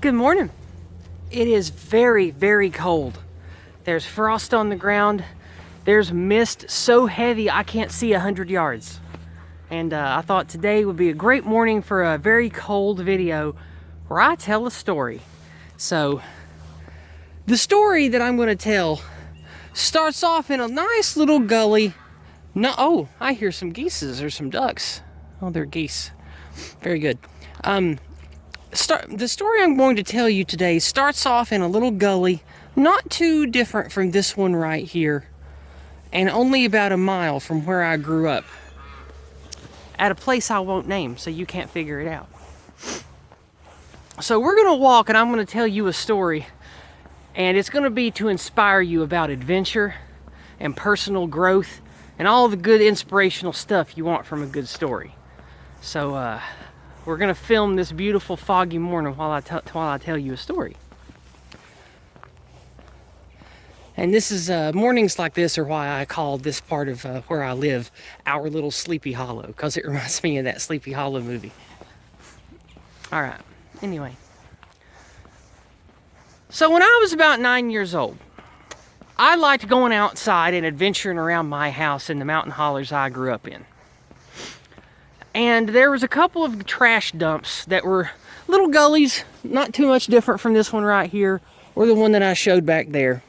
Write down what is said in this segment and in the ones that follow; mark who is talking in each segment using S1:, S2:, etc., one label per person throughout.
S1: Good morning. It is very, very cold. There's frost on the ground. There's mist so heavy I can't see 100 yards. And I thought today would be a great morning for a very cold video where I tell a story. So, the story that I'm going to tell starts off in a nice little gully. No, oh, I hear some geese or some ducks. Oh, they're geese. Very good. The story I'm going to tell you today starts off in a little gully, not too different from this one right here, and only about a mile from where I grew up, at a place I won't name, so you can't figure it out. So we're going to walk, and I'm going to tell you a story, and it's going to be to inspire you about adventure and personal growth and all the good inspirational stuff you want from a good story. So, we're going to film this beautiful foggy morning while I tell you a story. And this is, mornings like this are why I call this part of where I live our little Sleepy Hollow, because it reminds me of that Sleepy Hollow movie. Alright, anyway. So when I was about 9 years old, I liked going outside and adventuring around my house in the mountain hollers I grew up in. And there was a couple of trash dumps that were little gullies, not too much different from this one right here, or the one that I showed back there.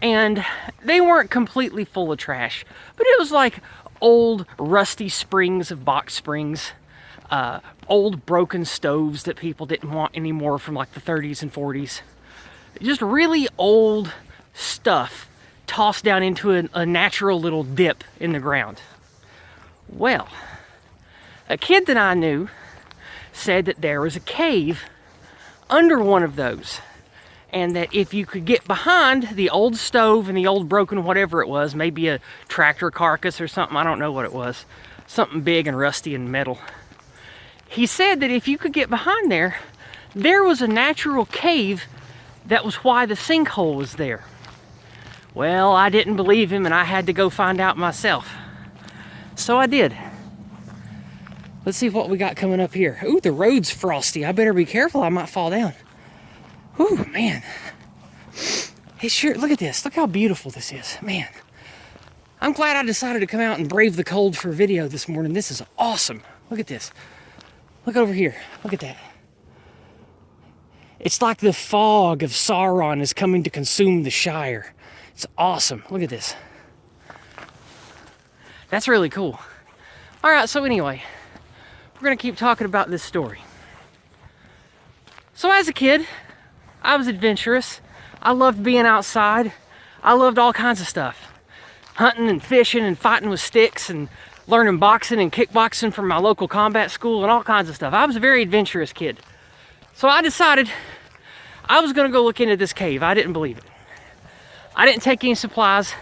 S1: And they weren't completely full of trash, but it was like old rusty springs of box springs, old broken stoves that people didn't want anymore from like the 30s and 40s. Just really old stuff tossed down into a natural little dip in the ground. Well, a kid that I knew said that there was a cave under one of those, and that if you could get behind the old stove and the old broken whatever it was, maybe a tractor carcass or something, I don't know what it was, something big and rusty and metal. He said that if you could get behind there, there was a natural cave that was why the sinkhole was there. Well, I didn't believe him and I had to go find out myself. So I did. Let's see what we got coming up here. Ooh, the road's frosty. I better be careful. I might fall down. Ooh, man. Hey, sure, look at this. Look how beautiful this is. Man. I'm glad I decided to come out and brave the cold for video this morning. This is awesome. Look at this. Look over here. Look at that. It's like the fog of Sauron is coming to consume the Shire. It's awesome. Look at this. That's really cool. All right, so anyway, we're going to keep talking about this story. So as a kid, I was adventurous. I loved being outside. I loved all kinds of stuff. Hunting and fishing and fighting with sticks and learning boxing and kickboxing from my local combat school and all kinds of stuff. I was a very adventurous kid. So I decided I was going to go look into this cave. I didn't believe it. I didn't take any supplies.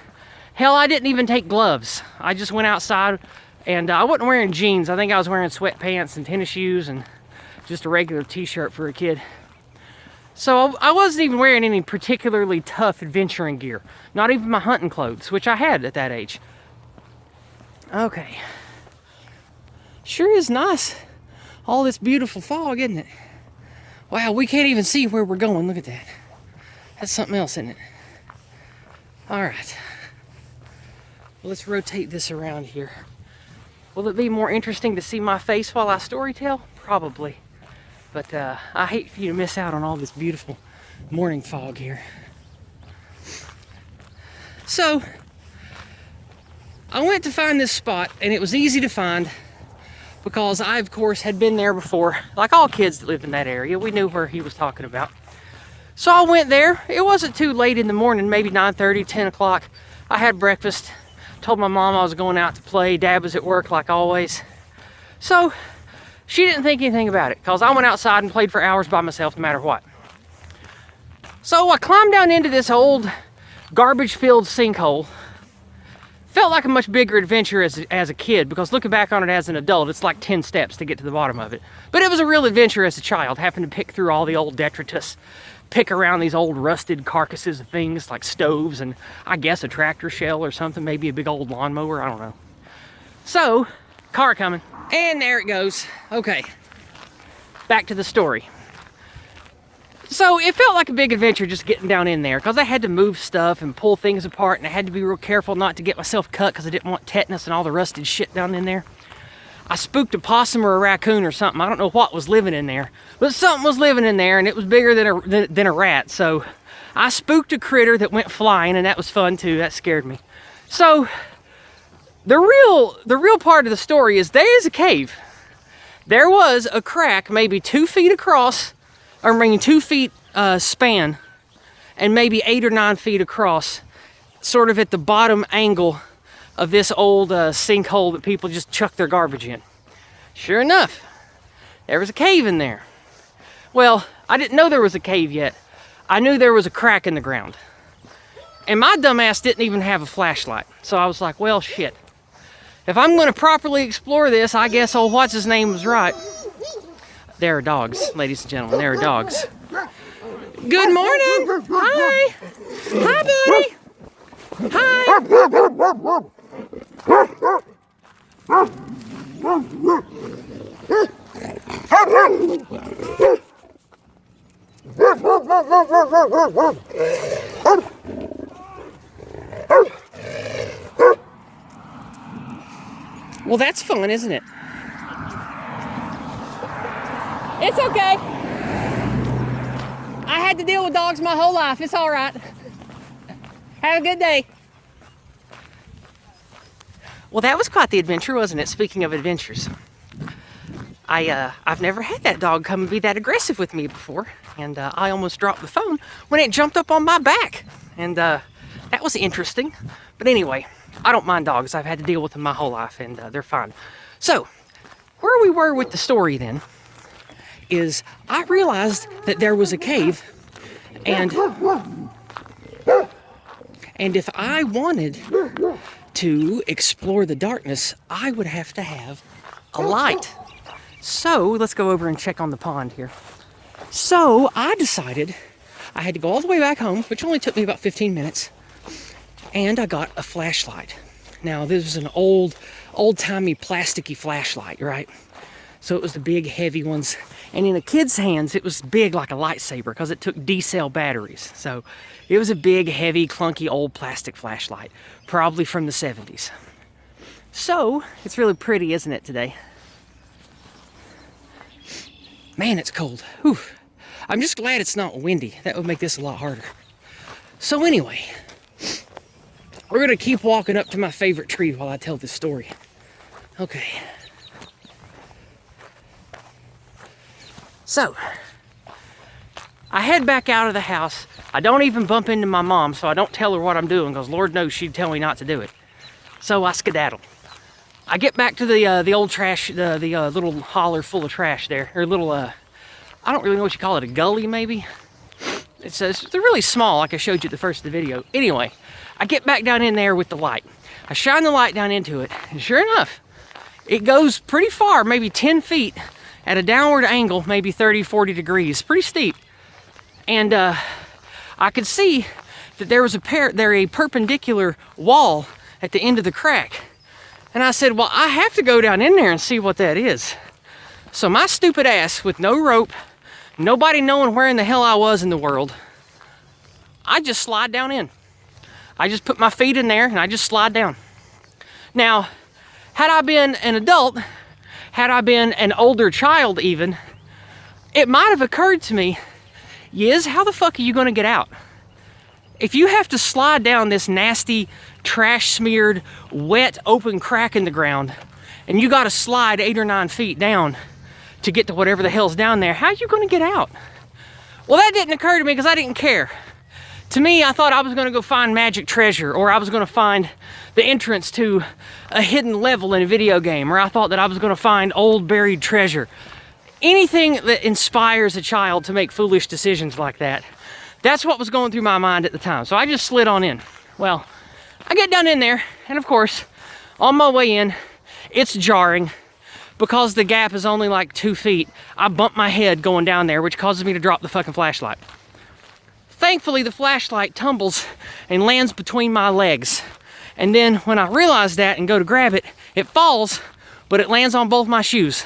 S1: Hell, I didn't even take gloves. I just went outside, and I wasn't wearing jeans. I think I was wearing sweatpants and tennis shoes and just a regular t-shirt for a kid. So I wasn't even wearing any particularly tough adventuring gear. Not even my hunting clothes, which I had at that age. Okay. Sure is nice. All this beautiful fog, isn't it? Wow, we can't even see where we're going. Look at that. That's something else, isn't it? All right. Let's rotate this around here. Will it be more interesting to see my face while I storytell? Probably. But I hate for you to miss out on all this beautiful morning fog here. So, I went to find this spot, and it was easy to find because I, of course, had been there before. Like all kids that lived in that area, we knew where he was talking about. So I went there. It wasn't too late in the morning, maybe 9:30, 10 o'clock. I had breakfast. Told my mom I was going out to play. Dad was at work like always. So she didn't think anything about it because I went outside and played for hours by myself no matter what. So I climbed down into this old garbage-filled sinkhole. Felt like a much bigger adventure as a kid because looking back on it as an adult, it's like 10 steps to get to the bottom of it. But it was a real adventure as a child, having to pick through all the old detritus, pick around these old rusted carcasses of things like stoves and I guess a tractor shell or something, maybe a big old lawnmower, I don't know. So, car coming, and there it goes. Okay. back to the story. So it felt like a big adventure just getting down in there, because I had to move stuff and pull things apart, and I had to be real careful not to get myself cut because I didn't want tetanus and all the rusted shit down in there. I spooked a possum or a raccoon or something. I don't know what was living in there, but something was living in there, and it was bigger than a rat. So I spooked a critter that went flying, and that was fun too. That scared me. So the real part of the story is there is a cave. There was a crack maybe 2 feet across, or I mean 2 feet span, and maybe 8 or 9 feet across, sort of at the bottom angle of this old sinkhole that people just chuck their garbage in. Sure enough, there was a cave in there. Well, I didn't know there was a cave yet. I knew there was a crack in the ground. And my dumbass didn't even have a flashlight. So I was like, well, shit. If I'm going to properly explore this, I guess old what's his name was right. There are dogs, ladies and gentlemen. There are dogs. Good morning. Hi. Hi, buddy. Hi. Well, that's fun, isn't it? It's okay. I had to deal with dogs my whole life. It's all right. Have a good day. Well, that was quite the adventure, wasn't it? Speaking of adventures, I've never had that dog come and be that aggressive with me before, and I almost dropped the phone when it jumped up on my back, and that was interesting. But anyway, I don't mind dogs. I've had to deal with them my whole life, and they're fine. So, where we were with the story then is I realized that there was a cave, and if I wanted to explore the darkness, I would have to have a light. So let's go over and check on the pond here. So I decided I had to go all the way back home, which only took me about 15 minutes, and I got a flashlight. Now this was an old-timey plasticky flashlight, right? So it was the big heavy ones, and in a kid's hands it was big like a lightsaber because it took D-cell batteries. So it was a big, heavy, clunky old plastic flashlight, probably from the 70s. So it's really pretty, isn't it, today? Man, it's cold. Whew. I'm just glad it's not windy. That would make this a lot harder. So anyway, we're gonna keep walking up to my favorite tree while I tell this story. Okay. So, I head back out of the house. I don't even bump into my mom, so I don't tell her what I'm doing, because Lord knows she'd tell me not to do it. So I skedaddle. I get back to the old trash, the little holler full of trash there, or little, I don't really know what you call it, a gully maybe? They're really small, like I showed you at the first of the video. Anyway, I get back down in there with the light. I shine the light down into it, and sure enough, it goes pretty far, maybe 10 feet, at a downward angle, maybe 30, 40 degrees, pretty steep. And I could see that there was a perpendicular wall at the end of the crack. And I said, well, I have to go down in there and see what that is. So my stupid ass, with no rope, nobody knowing where in the hell I was in the world, I just slide down in. I just put my feet in there and I just slide down. Now, had I been an adult, had I been an older child even, it might have occurred to me, Yizz, how the fuck are you gonna get out? If you have to slide down this nasty, trash-smeared, wet, open crack in the ground, and you gotta slide 8 or 9 feet down to get to whatever the hell's down there, how are you gonna get out? Well, that didn't occur to me because I didn't care. To me, I thought I was gonna go find magic treasure, or I was gonna find the entrance to a hidden level in a video game, or I thought that I was gonna find old buried treasure. Anything that inspires a child to make foolish decisions like that. That's what was going through my mind at the time. So I just slid on in. Well, I get down in there, and of course, on my way in, it's jarring because the gap is only like 2 feet. I bump my head going down there, which causes me to drop the fucking flashlight. Thankfully, the flashlight tumbles and lands between my legs. And then when I realize that and go to grab it, it falls, but it lands on both my shoes.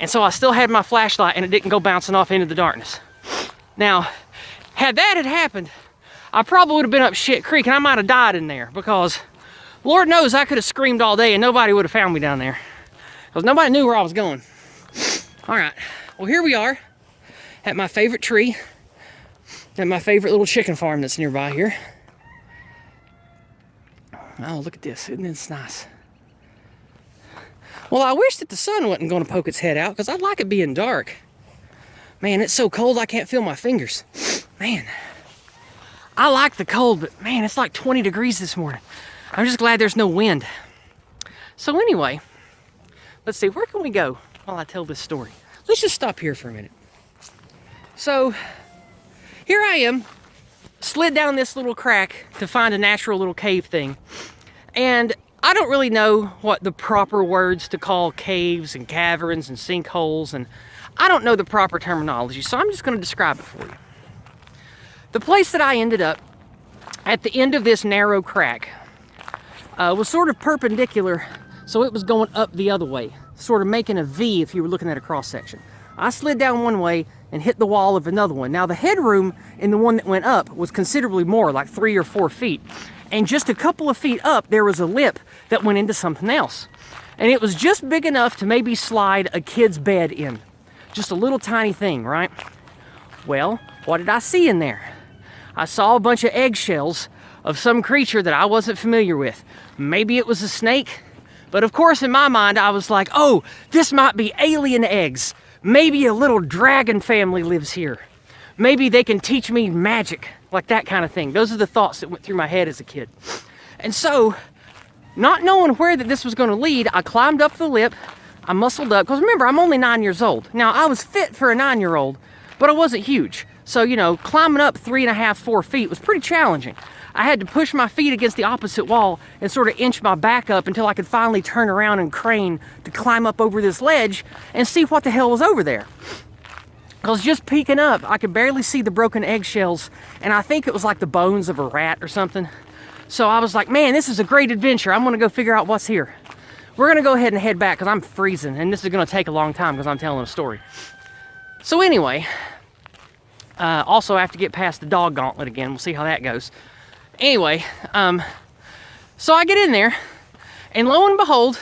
S1: And so I still had my flashlight and it didn't go bouncing off into the darkness. Now, had that had happened, I probably would have been up shit creek and I might have died in there, because Lord knows I could have screamed all day and nobody would have found me down there, because nobody knew where I was going. All right, well, here we are at my favorite tree, at my favorite little chicken farm that's nearby here. Oh, look at this, isn't this nice? Well, I wish that the sun wasn't going to poke its head out, because I like it being dark. Man, it's so cold I can't feel my fingers. Man, I like the cold, but man, it's like 20 degrees this morning. I'm just glad there's no wind. So anyway, let's see, where can we go while I tell this story? Let's just stop here for a minute. So, here I am, slid down this little crack to find a natural little cave thing. And I don't really know what the proper words to call caves and caverns and sinkholes, and I don't know the proper terminology, so I'm just going to describe it for you. The place that I ended up, at the end of this narrow crack, was sort of perpendicular, so it was going up the other way, sort of making a V if you were looking at a cross section. I slid down one way and hit the wall of another one. Now the headroom in the one that went up was considerably more, like 3 or 4 feet. And just a couple of feet up, there was a lip that went into something else. And it was just big enough to maybe slide a kid's bed in. Just a little tiny thing, right? Well, what did I see in there? I saw a bunch of eggshells of some creature that I wasn't familiar with. Maybe it was a snake, but of course in my mind I was like, oh, this might be alien eggs. Maybe a little dragon family lives here. Maybe they can teach me magic, like that kind of thing. Those are the thoughts that went through my head as a kid. And so, not knowing where that this was going to lead, I climbed up the lip, I muscled up, because remember, I'm only 9 years old. Now, I was fit for a 9-year-old, but I wasn't huge. So, you know, climbing up 3.5, 4 feet was pretty challenging. I had to push my feet against the opposite wall and sort of inch my back up until I could finally turn around and crane to climb up over this ledge and see what the hell was over there. Because just peeking up, I could barely see the broken eggshells, and I think it was like the bones of a rat or something. So I was like, man, this is a great adventure. I'm going to go figure out what's here. We're going to go ahead and head back because I'm freezing, and this is going to take a long time because I'm telling a story. So anyway, also I have to get past the dog gauntlet again. We'll see how that goes. Anyway, so I get in there, and lo and behold,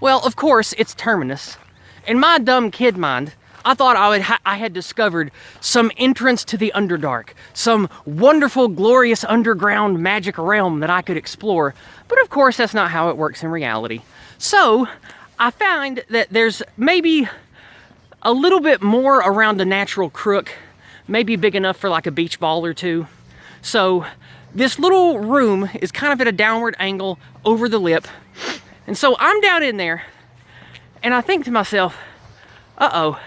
S1: well, of course, it's Terminus. In my dumb kid mind, I thought I had discovered some entrance to the Underdark, some wonderful, glorious underground magic realm that I could explore. But of course, that's not how it works in reality. So, I found that there's maybe a little bit more around the natural crook, maybe big enough for like a beach ball or two. So, this little room is kind of at a downward angle over the lip. And so I'm down in there, and I think to myself, uh-oh,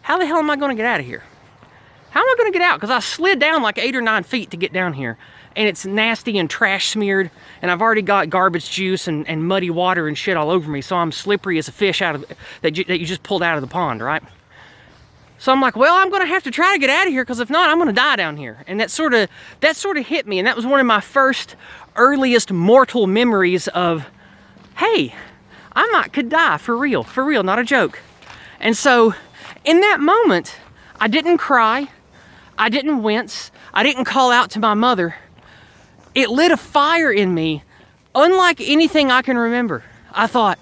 S1: how the hell am I going to get out of here? How am I going to get out? Because I slid down like 8 or 9 feet to get down here, and it's nasty and trash smeared, and I've already got garbage juice and muddy water and shit all over me, so I'm slippery as a fish that you just pulled out of the pond, right? So I'm like, well, I'm going to have to try to get out of here, because if not, I'm going to die down here. And that sort of hit me, and that was one of my first, earliest mortal memories of, hey, I could die, for real, not a joke. And so, in that moment, I didn't cry, I didn't wince, I didn't call out to my mother. It lit a fire in me, unlike anything I can remember. I thought,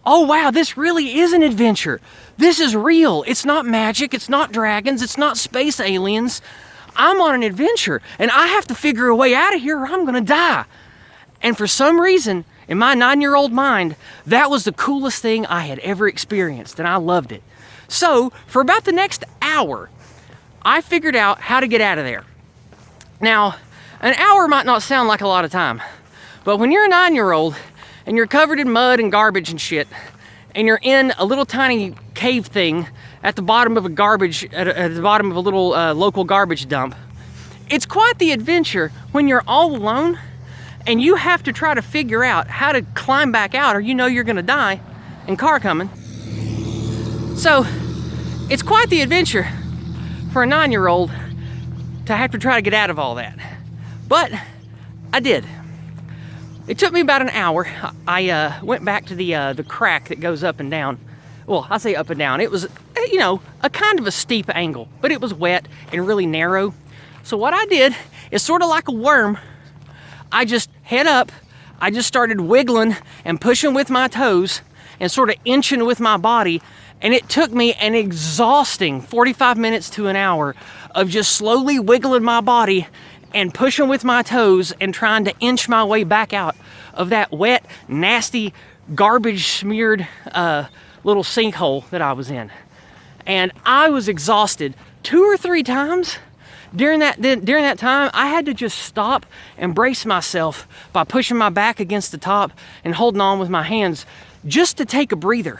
S1: oh wow, this really is an adventure. This is real. It's not magic, it's not dragons, it's not space aliens. I'm on an adventure, and I have to figure a way out of here or I'm gonna die. And for some reason, in my 9-year-old mind, that was the coolest thing I had ever experienced, and I loved it. So, for about the next hour, I figured out how to get out of there. Now, an hour might not sound like a lot of time, but when you're a 9-year-old and you're covered in mud and garbage and shit, and you're in a little tiny cave thing at the bottom of at the bottom of a little local garbage dump, it's quite the adventure when you're all alone and you have to try to figure out how to climb back out, or you know you're gonna die, and car coming. So, it's quite the adventure for a 9-year-old to have to try to get out of all that. But I did. It took me about an hour. I went back to the crack that goes up and down. well, I say up and down. It was, you know, a kind of a steep angle, but it was wet and really narrow. So what I did is sort of like a worm. I just head up, I just started wiggling and pushing with my toes and sort of inching with my body. And it took me an exhausting 45 minutes to an hour of just slowly wiggling my body and pushing with my toes and trying to inch my way back out of that wet, nasty, garbage smeared little sinkhole that I was in. And I was exhausted 2 or 3 times. During that time, I had to just stop and brace myself by pushing my back against the top and holding on with my hands just to take a breather.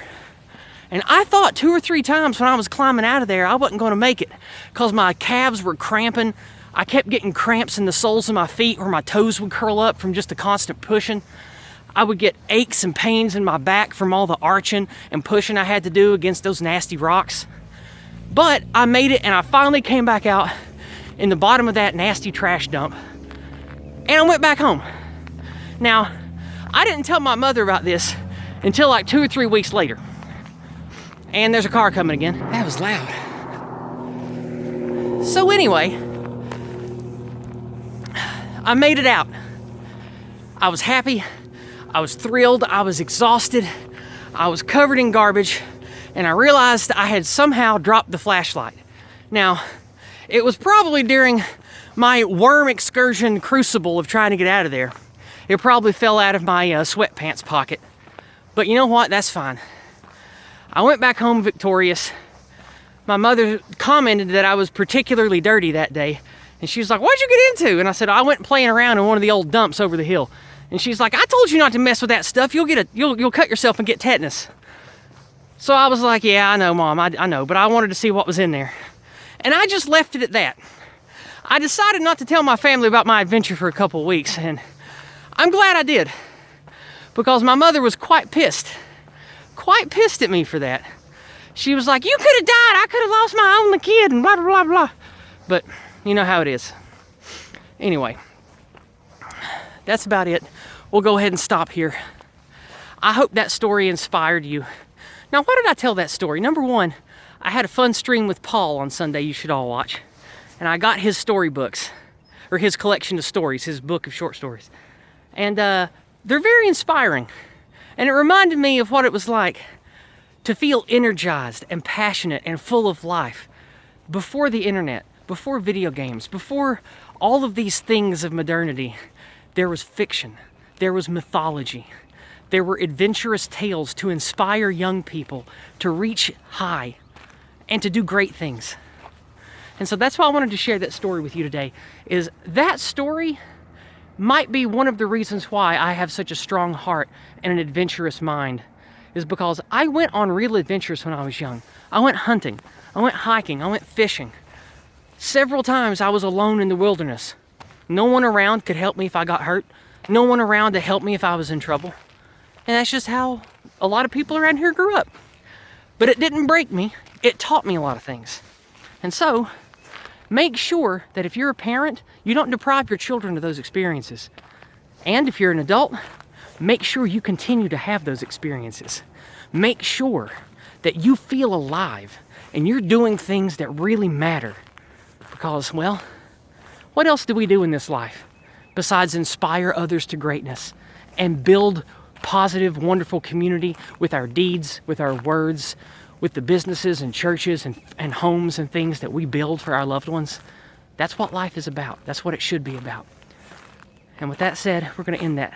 S1: And I thought 2 or 3 times when I was climbing out of there, I wasn't going to make it because my calves were cramping. I kept getting cramps in the soles of my feet where my toes would curl up from just the constant pushing. I would get aches and pains in my back from all the arching and pushing I had to do against those nasty rocks. But I made it, and I finally came back out in the bottom of that nasty trash dump, and I went back home. Now, I didn't tell my mother about this until like 2 or 3 weeks later. And there's a car coming again. That was loud. So anyway, I made it out. I was happy, I was thrilled, I was exhausted, I was covered in garbage, and I realized I had somehow dropped the flashlight. Now, it was probably during my worm excursion crucible of trying to get out of there. It probably fell out of my sweatpants pocket. But you know what? That's fine. I went back home victorious. My mother commented that I was particularly dirty that day. And she was like, "What'd you get into?" And I said, "I went playing around in one of the old dumps over the hill." And she's like, "I told you not to mess with that stuff. You'll cut yourself and get tetanus." So I was like, "Yeah, I know, Mom. I know. But I wanted to see what was in there." And I just left it at that. I decided not to tell my family about my adventure for a couple weeks, and I'm glad I did, because my mother was quite pissed at me for that. She was like, "You could have died. I could have lost my only kid," and blah, blah, blah, blah. But you know how it is. Anyway, that's about it. We'll go ahead and stop here. I hope that story inspired you. Now, why did I tell that story? Number one, I had a fun stream with Paul on Sunday you should all watch. And I got his storybooks, or his collection of stories, his book of short stories. And they're very inspiring. And it reminded me of what it was like to feel energized and passionate and full of life before the internet, before video games, before all of these things of modernity. There was fiction, there was mythology, there were adventurous tales to inspire young people to reach high and to do great things. And so that's why I wanted to share that story with you today, is that story might be one of the reasons why I have such a strong heart and an adventurous mind, is because I went on real adventures when I was young. I went hunting, I went hiking, I went fishing. Several times I was alone in the wilderness. No one around could help me if I got hurt. No one around to help me if I was in trouble. And that's just how a lot of people around here grew up. But it didn't break me. It taught me a lot of things. And so, make sure that if you're a parent, you don't deprive your children of those experiences. And if you're an adult, make sure you continue to have those experiences. Make sure that you feel alive and you're doing things that really matter. Because, well, what else do we do in this life besides inspire others to greatness and build positive, wonderful community with our deeds, with our words, with the businesses and churches and homes and things that we build for our loved ones? That's what life is about. That's what it should be about. And with that said, we're going to end that.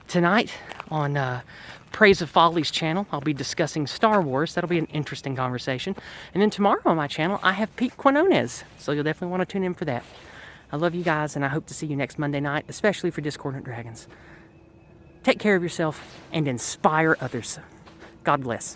S1: Tonight on Praise of Folly's channel, I'll be discussing Star Wars. That'll be an interesting conversation. And then tomorrow on my channel, I have Pete Quinones. So you'll definitely want to tune in for that. I love you guys, and I hope to see you next Monday night, especially for Discordant Dragons. Take care of yourself and inspire others. God bless.